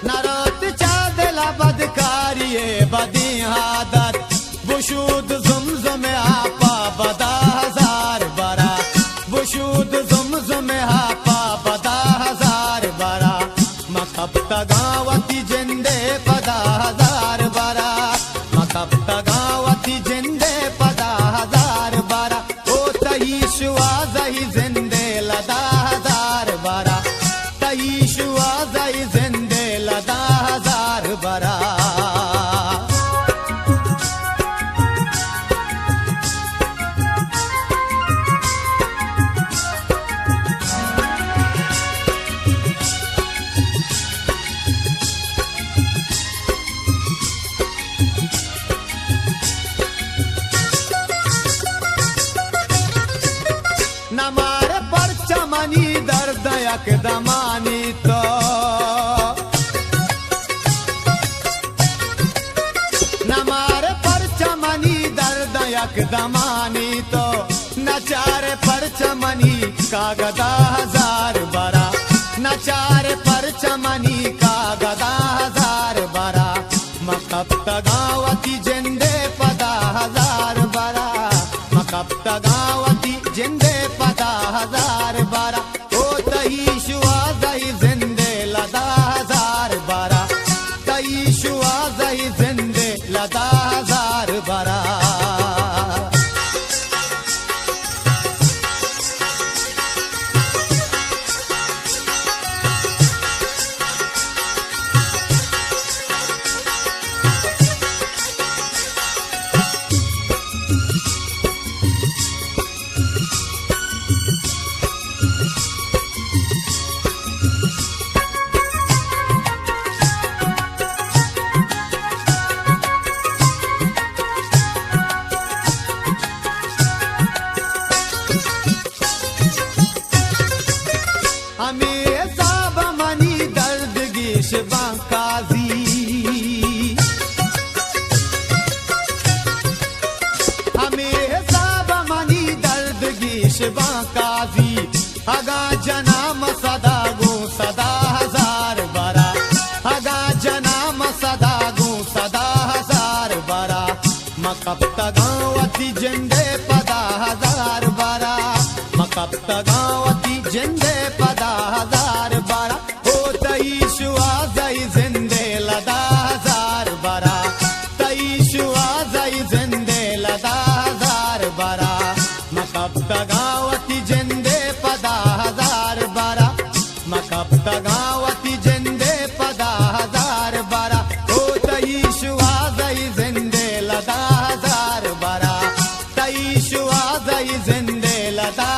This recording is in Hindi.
नरोत चादला बदकारिये बदी आदत बुशूद जुमजुम आपा बदा हजार बरा बुशूद जुमजुम आपा बदा हजार बरा मकब तगावती जिंदे पदा हजार बरा मकब तगावती जिंदे पदा हजार बरा ओ तही शुआ जही जिंदे लदा हजार बरा तही शुआ जही जिंदे लदा हजार बरा नमारे पर चमनी दर्द यकदमानी तो नमारे पर चमनी दर्द यकदमानी तो नचारे पर चमनी का गदा हजार बरा नचारे पर चमनी का गदा हजार बरा मकब तगावती जिंदे पदा हजार बरा मकब तगावती जिंदे पदा हजार बारा ओ तही शुआ जही जिंदे लदा हजार बारा तही शुआ जही जिंदे लदा हजार बारा हमें साब मनी दर्द गिश बांकाजी हमें साब मनी दर्द गिश बांकाजी अगा जनाम सदा गो सदा हजार बरा अगा जनाम सदा गो सदा हजार बरा मकब तगावती जिंदे पदा हजार बरा मकब तगावती जिंदे पदा हजार बरा ओ तई शुआ जई जिंदे लदा हजार बरा तई शुआ जई जिंदे लदा हजार बरा मकब तगावती जिंदे पदा हजार बरा मकब तगावती जिंदे पदा हजार बरा ओ तई शुआ जई जिंदे लदा हजार बरा तई शुआ जई जिंदे लदा